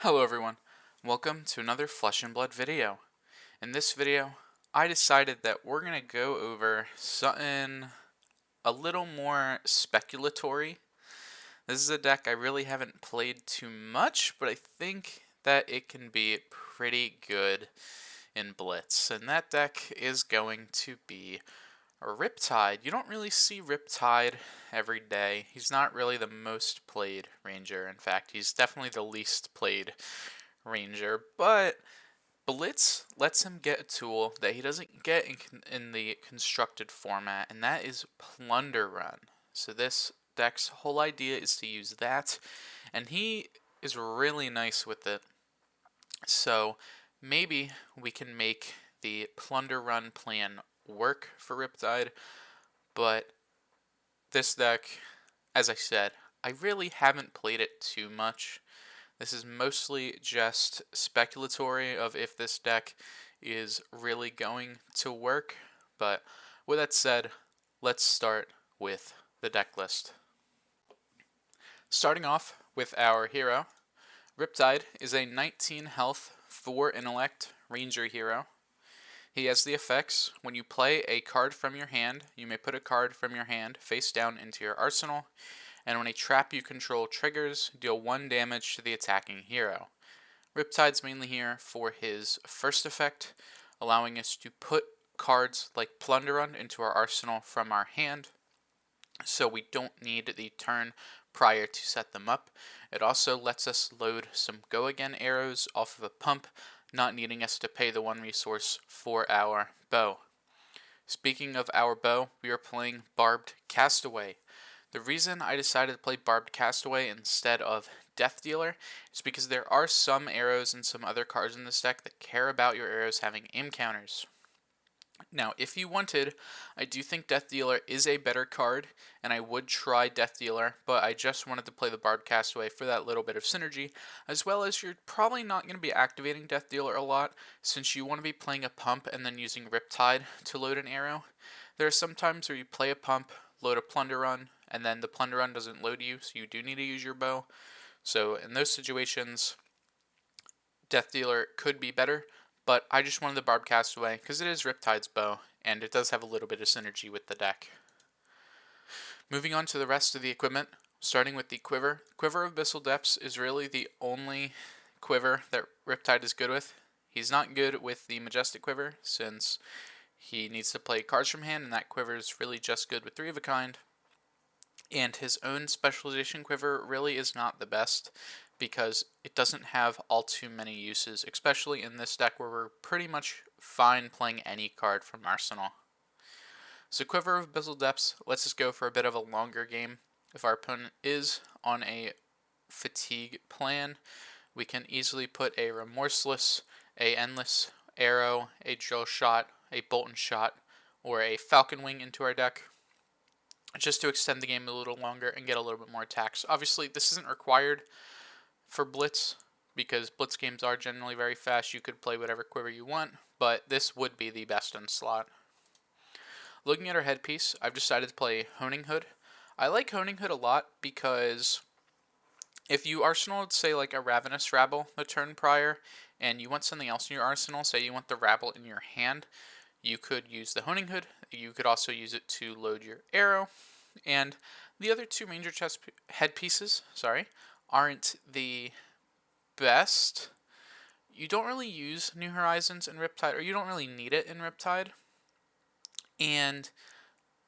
Hello everyone, welcome to another Flesh and Blood video. In this video, I decided that we're going to go over something a little more speculatory. This is a deck I really haven't played too much, but I think that it can be pretty good in Blitz. And that deck is going to be Riptide. You don't really see Riptide every day. He's not really the most played Ranger. In fact, he's definitely the least played Ranger, but Blitz lets him get a tool that he doesn't get in the constructed format, and that is Plunder Run. So this deck's whole idea is to use that, and he is really nice with it. So maybe we can make the Plunder Run plan work for Riptide, but this deck, as I said, I really haven't played it too much. This is mostly just speculatory of if this deck is really going to work, but with that said, let's start with the deck list. Starting off with our hero, Riptide is a 19 health, 4 intellect ranger hero. He has the effects: when you play a card from your hand, you may put a card from your hand face down into your arsenal, and when a trap you control triggers, deal 1 damage to the attacking hero. Riptide's mainly here for his first effect, allowing us to put cards like Plunder Run into our arsenal from our hand, so we don't need the turn prior to set them up. It also lets us load some Go Again arrows off of a pump, not needing us to pay the 1 resource for our bow. Speaking of our bow, we are playing Barbed Castaway. The reason I decided to play Barbed Castaway instead of Death Dealer is because there are some arrows and some other cards in this deck that care about your arrows having aim counters. Now, if you wanted, I do think Death Dealer is a better card, and I would try Death Dealer, but I just wanted to play the Barbed Castaway for that little bit of synergy, as well as you're probably not going to be activating Death Dealer a lot, since you want to be playing a pump and then using Riptide to load an arrow. There are some times where you play a pump, load a Plunder Run, and then the Plunder Run doesn't load you, so you do need to use your bow. So in those situations, Death Dealer could be better, but I just wanted the Barbed Castaway because it is Riptide's bow, and it does have a little bit of synergy with the deck. Moving on to the rest of the equipment, starting with the Quiver. Quiver of Abyssal Depths is really the only quiver that Riptide is good with. He's not good with the Majestic Quiver, since he needs to play cards from hand, and that quiver is really just good with 3 of a kind. And his own specialization quiver really is not the best because it doesn't have all too many uses, especially in this deck where we're pretty much fine playing any card from Arsenal. So Quiver of Abyssal Depths lets us go for a bit of a longer game. If our opponent is on a fatigue plan, we can easily put a Remorseless, a Endless Arrow, a Drill Shot, a Bolton Shot, or a Falcon Wing into our deck, just to extend the game a little longer and get a little bit more attacks. Obviously, this isn't required for Blitz, because Blitz games are generally very fast. You could play whatever quiver you want, but this would be the best in slot. Looking at our headpiece, I've decided to play Honing Hood. I like Honing Hood a lot because if you arsenaled, say, like a Ravenous Rabble the turn prior, and you want something else in your arsenal, say you want the Rabble in your hand, you could use the Honing Hood. You could also use it to load your arrow. And the other 2 Ranger chest headpieces, aren't the best. You don't really use New Horizons in Riptide, or you don't really need it in Riptide. And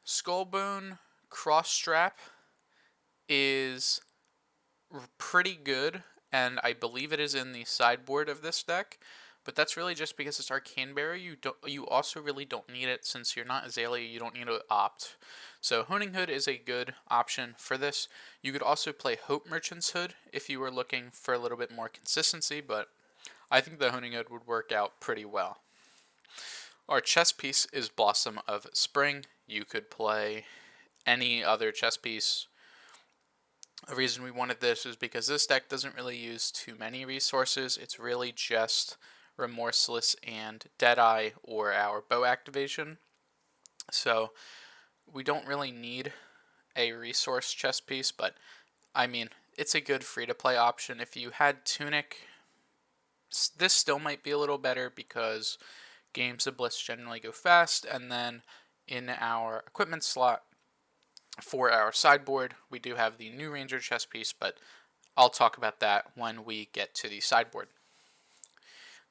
Skullbone Cross Strap is pretty good, and I believe it is in the sideboard of this deck. But that's really just because it's Arcane Barrier. You also really don't need it, since you're not Azalea. You don't need to opt. So Honing Hood is a good option for this. You could also play Hope Merchant's Hood if you were looking for a little bit more consistency, but I think the Honing Hood would work out pretty well. Our chess piece is Blossom of Spring. You could play any other chess piece. The reason we wanted this is because this deck doesn't really use too many resources. It's really just Remorseless and Deadeye, or our bow activation. So we don't really need a resource chess piece, but I mean, it's a good free to play option. If you had Tunic, This still might be a little better because games of Blitz generally go fast, and then in our equipment slot for our sideboard, we do have the new Ranger chess piece, but I'll talk about that when we get to the sideboard.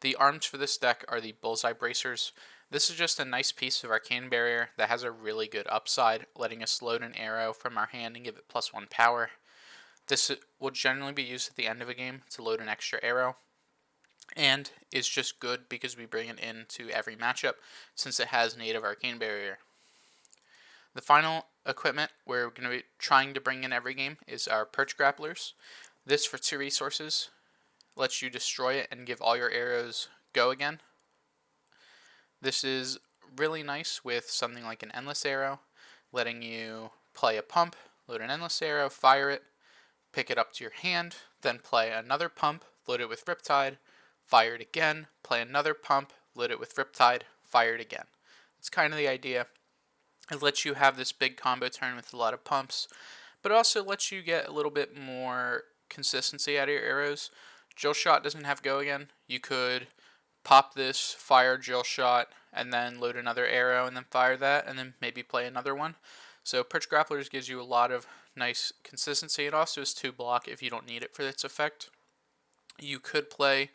The arms for this deck are the Bullseye Bracers. This is just a nice piece of Arcane Barrier that has a really good upside, letting us load an arrow from our hand and give it +1 power. This will generally be used at the end of a game to load an extra arrow, and is just good because we bring it into every matchup since it has native Arcane Barrier. The final equipment we're going to be trying to bring in every game is our Perch Grapplers. This, for 2 resources, lets you destroy it and give all your arrows go again. This is really nice with something like an Endless Arrow, letting you play a pump, load an Endless Arrow, fire it, pick it up to your hand, then play another pump, load it with Riptide, fire it again, play another pump, load it with Riptide, fire it again. It's kind of the idea. It lets you have this big combo turn with a lot of pumps, but also lets you get a little bit more consistency out of your arrows. Drill Shot doesn't have go again. You could pop this, fire Drill Shot, and then load another arrow and then fire that, and then maybe play another one. So Perch Grapplers gives you a lot of nice consistency. It also is 2 block if you don't need it for its effect. You could play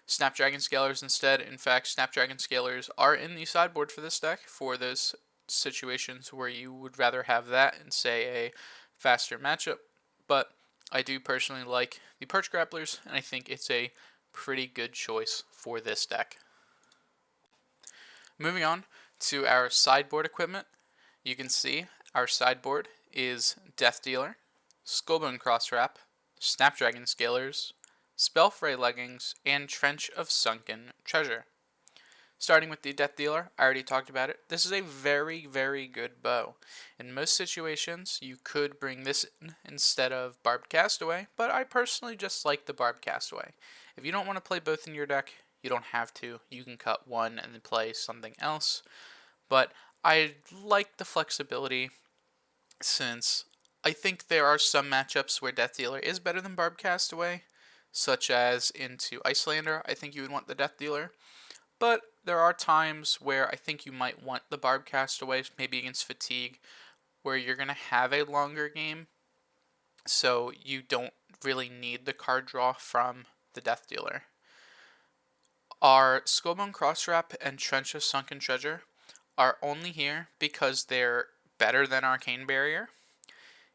Snapdragon Scalers instead. In fact, Snapdragon Scalers are in the sideboard for this deck for those situations where you would rather have that in, say, a faster matchup. But I do personally like the Perch Grapplers, and I think it's a pretty good choice for this deck. Moving on to our sideboard equipment, you can see our sideboard is Death Dealer, Skullbone Crosswrap, Snapdragon Scalers, Spellfray Leggings, and Trench of Sunken Treasure. Starting with the Death Dealer, I already talked about it. This is a very, very good bow. In most situations, you could bring this in instead of Barbed Castaway, but I personally just like the Barbed Castaway. If you don't want to play both in your deck, you don't have to. You can cut one and then play something else. But I like the flexibility since I think there are some matchups where Death Dealer is better than Barbed Castaway, such as into Icelander. I think you would want the Death Dealer. But there are times where I think you might want the Barbed Castaway, maybe against Fatigue, where you're going to have a longer game, so you don't really need the card draw from the Death Dealer. Our Skullbone Crosswrap and Trench of Sunken Treasure are only here because they're better than Arcane Barrier.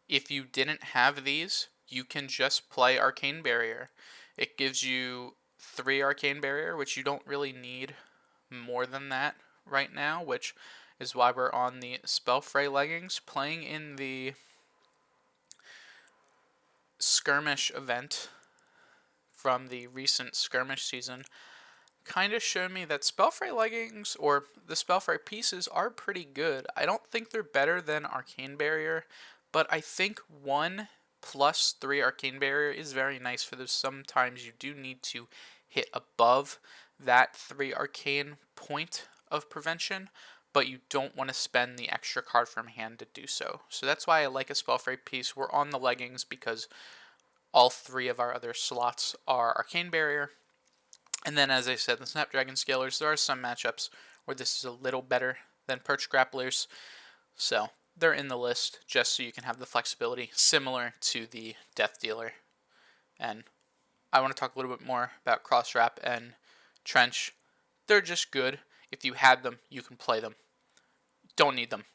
If you didn't have these, you can just play Arcane Barrier. It gives you 3 Arcane Barrier, which you don't really need more than that right now, which is why we're on the Spellfray Leggings. Playing in the Skirmish event from the recent Skirmish season kind of showed me that Spellfray Leggings, or the Spellfray pieces, are pretty good. I don't think they're better than Arcane Barrier, but I think 1 + 3 Arcane Barrier is very nice for those. Sometimes you do need to hit above that 3 Arcane point of prevention, but you don't want to spend the extra card from hand to do so. So that's why I like a Spellfray piece. We're on the Leggings because all 3 of our other slots are Arcane Barrier. And then, as I said, the Snapdragon Scalers, there are some matchups where this is a little better than Perch Grapplers. So they're in the list just so you can have the flexibility similar to the Death Dealer. And I want to talk a little bit more about Crosswrap and Trench. They're just good. If you had them, you can play them. Don't need them.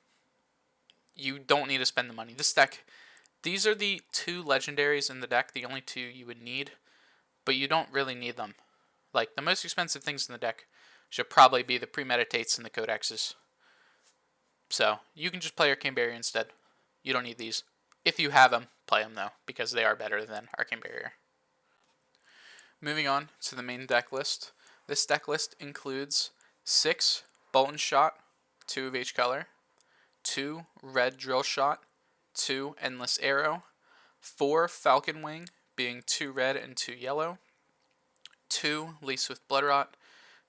You don't need to spend the money. This deck, these are the 2 legendaries in the deck, the only 2 you would need, but you don't really need them. Like, the most expensive things in the deck should probably be the Premeditates and the Codexes. So, you can just play Arcane Barrier instead. You don't need these. If you have them, play them though, because they are better than Arcane Barrier. Moving on to the main deck list. This deck list includes 6 Bolt and Shot, 2 of each color, 2 Red Drill Shot, 2 Endless Arrow, 4 Falcon Wing, being 2 red and 2 yellow, 2 Lease with Bloodrot,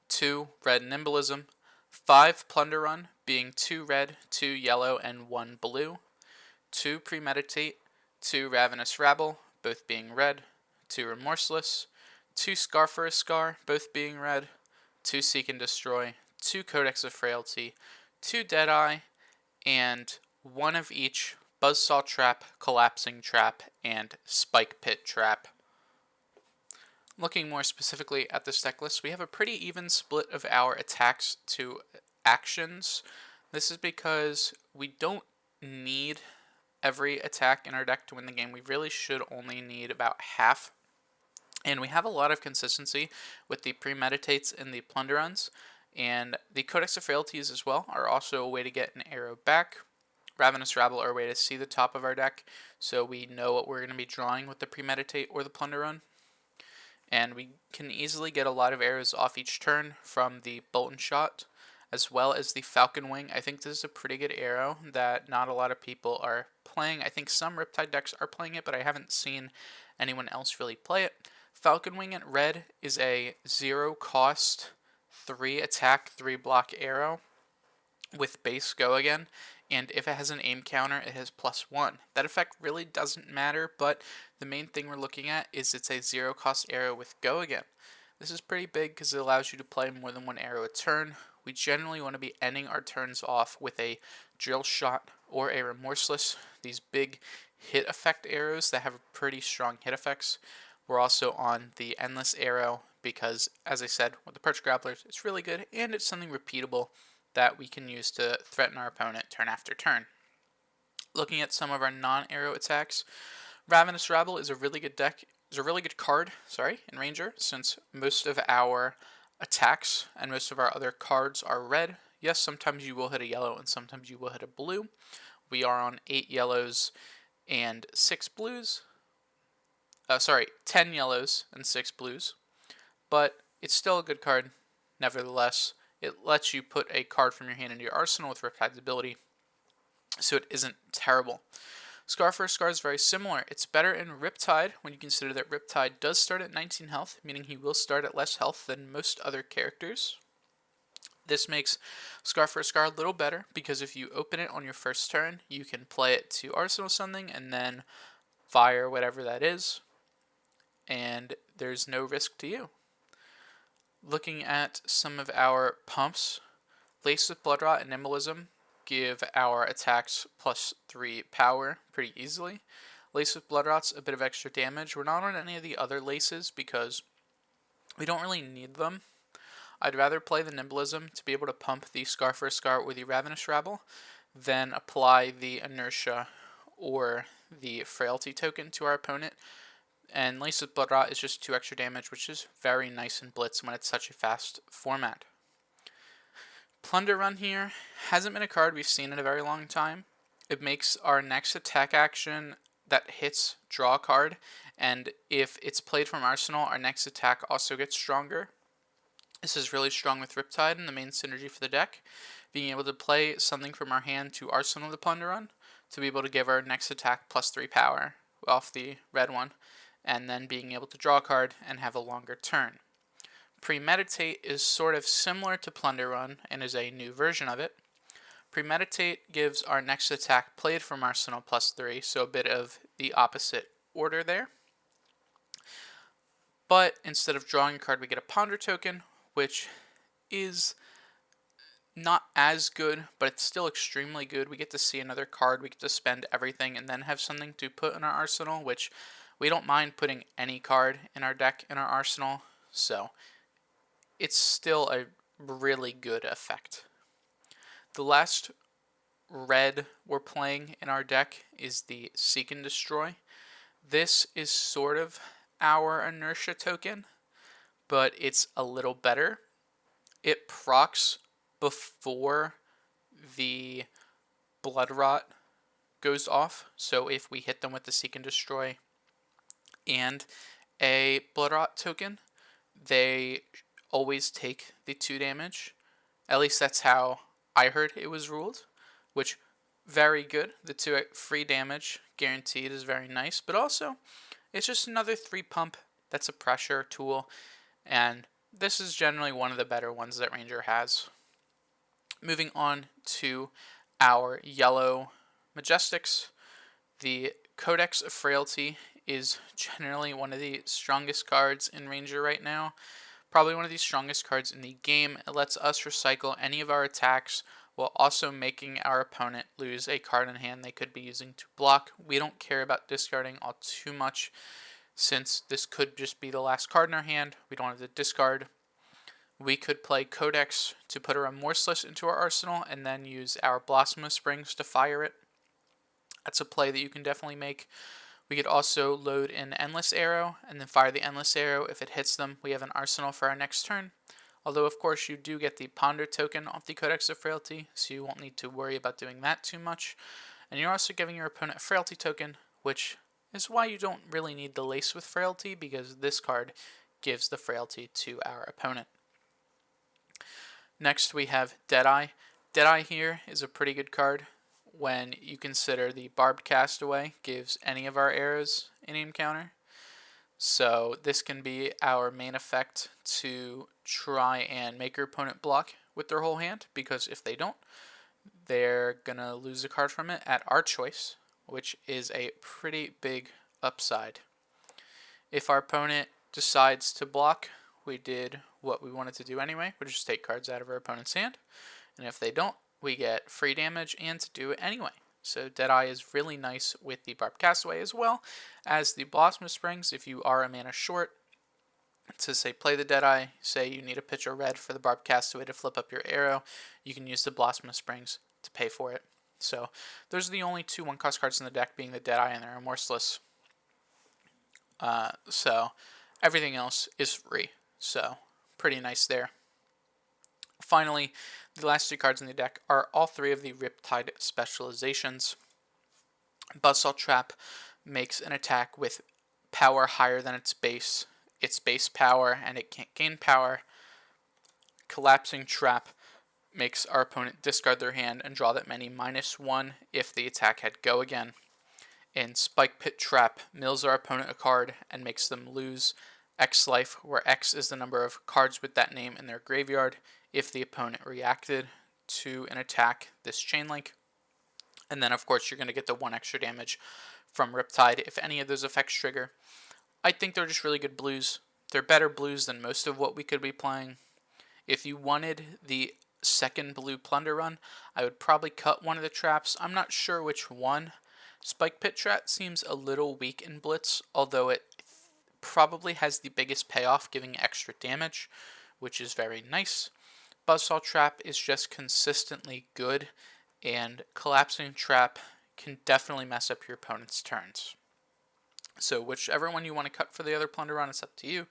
2 Red Nimblism, 5 Plunder Run, being 2 red, 2 yellow, and 1 blue, 2 Premeditate, 2 Ravenous Rabble, both being red, 2 Remorseless, 2 Scar for a Scar, both being red, 2 Seek and Destroy, 2 Codex of Frailty, 2 Deadeye, and 1 of each Buzzsaw Trap, Collapsing Trap, and Spike Pit Trap. Looking more specifically at this deck list, we have a pretty even split of our attacks to actions. This is because we don't need every attack in our deck to win the game. We really should only need about half. And we have a lot of consistency with the premeditates and the plunder runs. And the Codex of Frailties as well are also a way to get an arrow back. Ravenous Rabble are a way to see the top of our deck, so we know what we're going to be drawing with the premeditate or the plunder run. And we can easily get a lot of arrows off each turn from the bolt and shot, as well as the falcon wing. I think this is a pretty good arrow that not a lot of people are playing. I think some Riptide decks are playing it, but I haven't seen anyone else really play it. Falcon wing at red is a 0 cost, 3 attack, 3 block arrow with base go again, and if it has an aim counter, it has +1. That effect really doesn't matter, but the main thing we're looking at is it's a 0 cost arrow with go again. This is pretty big because it allows you to play more than 1 arrow a turn. We generally want to be ending our turns off with a drill shot or a remorseless, these big hit effect arrows that have pretty strong hit effects. We're also on the endless arrow because, as I said, with the perch grapplers, it's really good and it's something repeatable that we can use to threaten our opponent turn after turn. Looking at some of our non-arrow attacks, Ravenous Rabble is a really good card in Ranger, since most of our attacks and most of our other cards are red. Yes, sometimes you will hit a yellow and sometimes you will hit a blue. We are on 8 yellows and 6 blues. 10 yellows and 6 blues. But it's still a good card, nevertheless. It lets you put a card from your hand into your arsenal with Riptide's ability, so it isn't terrible. Scar for a Scar is very similar. It's better in Riptide when you consider that Riptide does start at 19 health, meaning he will start at less health than most other characters. This makes Scar for a Scar a little better, because if you open it on your first turn, you can play it to arsenal something and then fire whatever that is, and there's no risk to you. Looking at some of our pumps, Laced with Bloodrot and Nimblism give our attacks +3 power pretty easily. Laced with Bloodrot's a bit of extra damage. We're not on any of the other laces because we don't really need them. I'd rather play the Nimblism to be able to pump the Scar for a Scar or the Ravenous Rabble than apply the Inertia or the Frailty token to our opponent. And Laced with Bloodrot is just 2 extra damage, which is very nice in Blitz when it's such a fast format. Plunder Run here hasn't been a card we've seen in a very long time. It makes our next attack action that hits draw a card, and if it's played from Arsenal, our next attack also gets stronger. This is really strong with Riptide and the main synergy for the deck. Being able to play something from our hand to Arsenal the Plunder Run to be able to give our next attack +3 power off the red one, and then being able to draw a card and have a longer turn. Premeditate is sort of similar to Plunder Run and is a new version of it. Premeditate gives our next attack played from Arsenal +3, so a bit of the opposite order there. But instead of drawing a card, we get a Ponder token, which is not as good, but it's still extremely good. We get to see another card, we get to spend everything, and then have something to put in our arsenal, which we don't mind putting any card in our deck in our arsenal, so it's still a really good effect. The last red we're playing in our deck is the Seek and Destroy. This is sort of our Inertia token, but it's a little better. It procs before the Blood Rot goes off, so if we hit them with the Seek and Destroy and a Blood Rot token, they always take the 2 damage. At least that's how I heard it was ruled, which, very good. The 2 free damage guaranteed is very nice, but also it's just another 3 pump that's a pressure tool, and this is generally one of the better ones that Ranger has. Moving on to our yellow Majestics, the Codex of Frailty is generally one of the strongest cards in Ranger right now. Probably one of the strongest cards in the game. It lets us recycle any of our attacks while also making our opponent lose a card in hand they could be using to block. We don't care about discarding all too much since this could just be the last card in our hand. We don't have to discard. We could play Codex to put a Remorseless into our arsenal and then use our Blossom of Springs to fire it. That's a play that you can definitely make. We could also load an Endless Arrow and then fire the Endless Arrow. If it hits them, we have an arsenal for our next turn. Although, of course, you do get the Ponder token off the Codex of Frailty, so you won't need to worry about doing that too much. And you're also giving your opponent a Frailty token, which is why you don't really need the Lace with Frailty, because this card gives the Frailty to our opponent. Next, we have Deadeye. Deadeye here is a pretty good card when you consider the Barbed Castaway gives any of our arrows an aim counter. So this can be our main effect to try and make your opponent block with their whole hand, because if they don't, they're going to lose a card from it at our choice, which is a pretty big upside. If our opponent decides to block, we did what we wanted to do anyway, which is take cards out of our opponent's hand. And if they don't, we get free damage and to do it anyway. So Deadeye is really nice with the Barbed Castaway as well as the Blossom of Springs. If you are a mana short, to say play the Deadeye, say you need a pitch of red for the Barbed Castaway to flip up your arrow, you can use the Blossom of Springs to pay for it. So those are the only two 1-cost cards in the deck, being the Deadeye and the Remorseless. So everything else is free. So pretty nice there. Finally, the last two cards in the deck are all three of the Riptide specializations. Buzzsaw Trap makes an attack with power higher than its base power, and it can't gain power. Collapsing Trap makes our opponent discard their hand and draw that many -1 if the attack had go again. And Spike Pit Trap mills our opponent a card and makes them lose X life, where X is the number of cards with that name in their graveyard if the opponent reacted to an attack this chain link. And then, of course, you're going to get the 1 extra damage from Riptide if any of those effects trigger. I think they're just really good blues. They're better blues than most of what we could be playing. If you wanted the second blue Plunder run, I would probably cut one of the traps. I'm not sure which one. Spike Pit Trap seems a little weak in Blitz, although it probably has the biggest payoff, giving extra damage, which is very nice. Buzzsaw Trap is just consistently good, and Collapsing Trap can definitely mess up your opponent's turns. So whichever one you want to cut for the other Plunder run, it's up to you.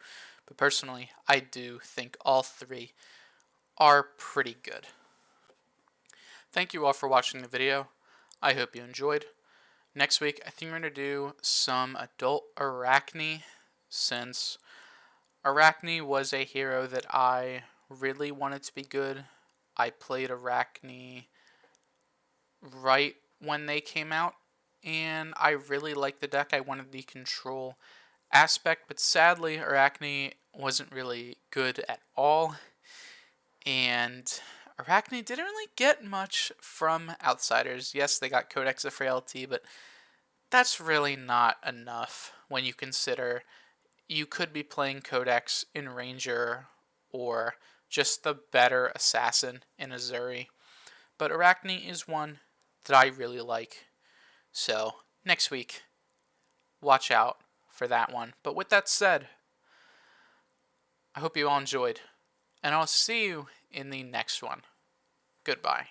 But personally, I do think all three are pretty good. Thank you all for watching the video. I hope you enjoyed. Next week, I think we're going to do some Adult Arachne, since Arachne was a hero that I really wanted to be good. I played Arachne right when they came out, and I really liked the deck. I wanted the control aspect, but sadly, Arachne wasn't really good at all, and Arachne didn't really get much from outsiders. Yes, they got Codex of Frailty, but that's really not enough when you consider you could be playing Codex in Ranger or just the better assassin in Azuri. But Arachne is one that I really like. So next week, watch out for that one. But with that said, I hope you all enjoyed, and I'll see you in the next one. Goodbye.